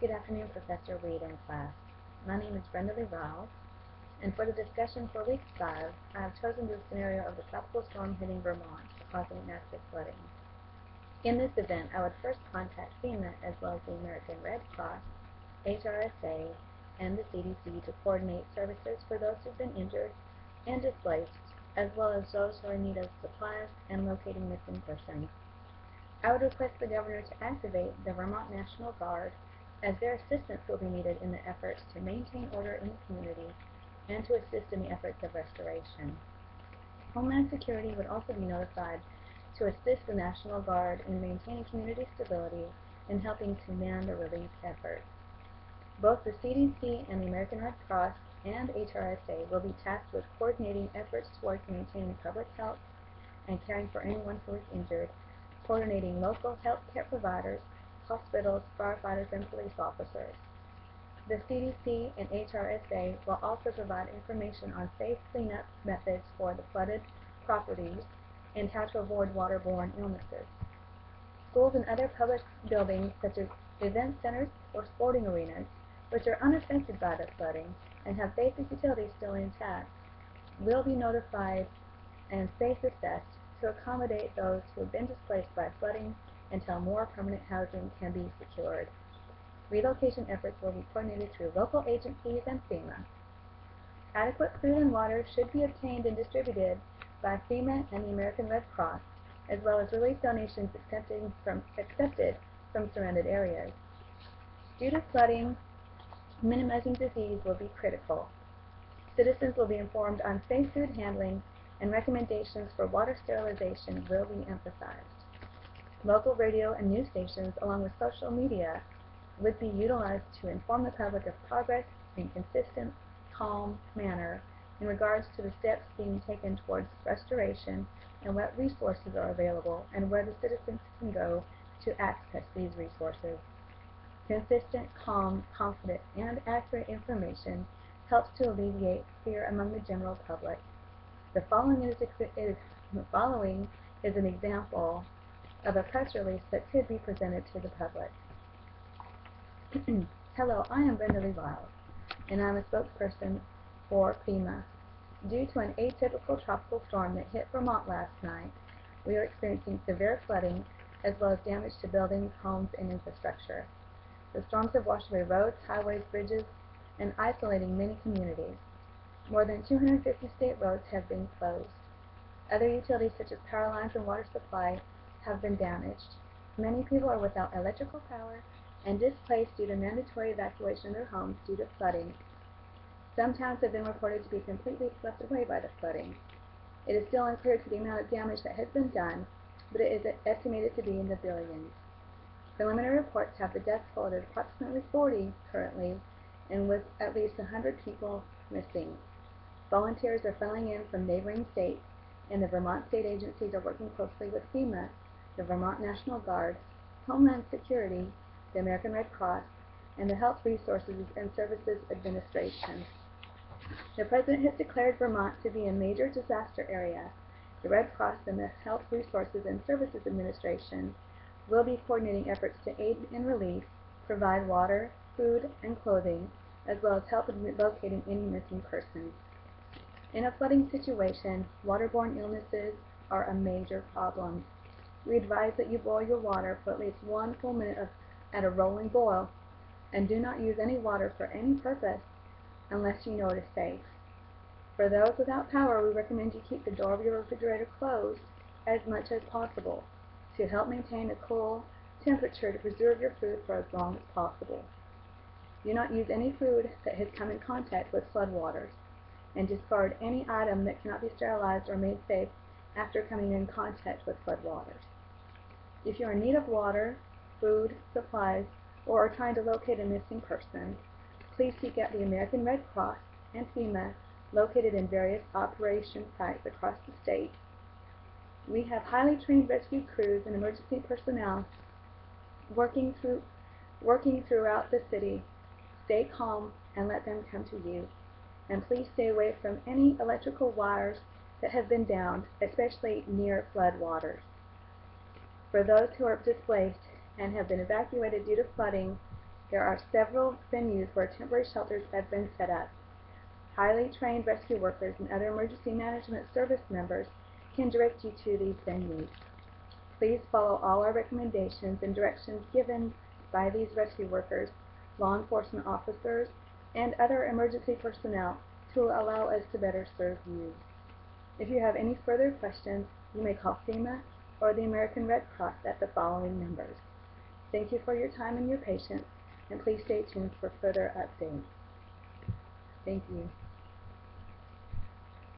Good afternoon, Professor Reed and class. My name is Brenda Lee Riels, and for the discussion for Week 5, I have chosen the scenario of the tropical storm hitting Vermont, causing massive flooding. In this event, I would first contact FEMA as well as the American Red Cross, HRSA, and the CDC to coordinate services for those who have been injured and displaced, as well as those who are in need of supplies and locating missing persons. I would request the Governor to activate the Vermont National Guard, as their assistance will be needed in the efforts to maintain order in the community and to assist in the efforts of restoration. Homeland Security would also be notified to assist the National Guard in maintaining community stability and helping to man the relief efforts. Both the CDC and the American Red Cross and HRSA will be tasked with coordinating efforts towards maintaining public health and caring for anyone who is injured, coordinating local health care providers, hospitals, firefighters, and police officers. The CDC and HRSA will also provide information on safe cleanup methods for the flooded properties and how to avoid waterborne illnesses. Schools and other public buildings, such as event centers or sporting arenas, which are unaffected by the flooding and have basic utilities still intact, will be notified and space assessed to accommodate those who have been displaced by flooding until more permanent housing can be secured. Relocation efforts will be coordinated through local agencies and FEMA. Adequate food and water should be obtained and distributed by FEMA and the American Red Cross, as well as relief donations accepted from surrounded areas. Due to flooding, minimizing disease will be critical. Citizens will be informed on safe food handling, and recommendations for water sterilization will be emphasized. Local radio and news stations, along with social media, would be utilized to inform the public of progress in a consistent, calm manner in regards to the steps being taken towards restoration and what resources are available and where the citizens can go to access these resources. Consistent, calm, confident, and accurate information helps to alleviate fear among the general public. The following is an example of a press release that could be presented to the public. Hello, I am Brenda Lee Riels, and I'm a spokesperson for FEMA. Due to an atypical tropical storm that hit Vermont last night, we are experiencing severe flooding as well as damage to buildings, homes, and infrastructure. The storms have washed away roads, highways, bridges, and isolating many communities. More than 250 state roads have been closed. Other utilities such as power lines and water supply have been damaged. Many people are without electrical power and displaced due to mandatory evacuation of their homes due to flooding. Some towns have been reported to be completely swept away by the flooding. It is still unclear to the amount of damage that has been done, but it is estimated to be in the billions. Preliminary reports have the death toll at approximately 40 currently, and with at least 100 people missing. Volunteers are funneling in from neighboring states, and the Vermont state agencies are working closely with FEMA, the Vermont National Guard, Homeland Security, the American Red Cross, and the Health Resources and Services Administration. The President has declared Vermont to be a major disaster area. The Red Cross and the Health Resources and Services Administration will be coordinating efforts to aid in relief, provide water, food, and clothing, as well as help in locating any missing persons. In a flooding situation, waterborne illnesses are a major problem. We advise that you boil your water for at least 1 full minute at a rolling boil, and do not use any water for any purpose unless you know it is safe. For those without power, we recommend you keep the door of your refrigerator closed as much as possible to help maintain a cool temperature to preserve your food for as long as possible. Do not use any food that has come in contact with floodwaters, and discard any item that cannot be sterilized or made safe after coming in contact with floodwaters. If you are in need of water, food, supplies, or are trying to locate a missing person, please seek out the American Red Cross and FEMA located in various operation sites across the state. We have highly trained rescue crews and emergency personnel working throughout the city. Stay calm and let them come to you. And please stay away from any electrical wires that have been downed, especially near flood waters. For those who are displaced and have been evacuated due to flooding, There are several venues where temporary shelters have been set up. Highly trained rescue workers and other emergency management service members can direct you to these venues. Please follow all our recommendations and directions given by these rescue workers, law enforcement officers, and other emergency personnel to allow us to better serve you. If you have any further questions, you may call FEMA or the American Red Cross at the following numbers. Thank you for your time and your patience, and please stay tuned for further updates. Thank you.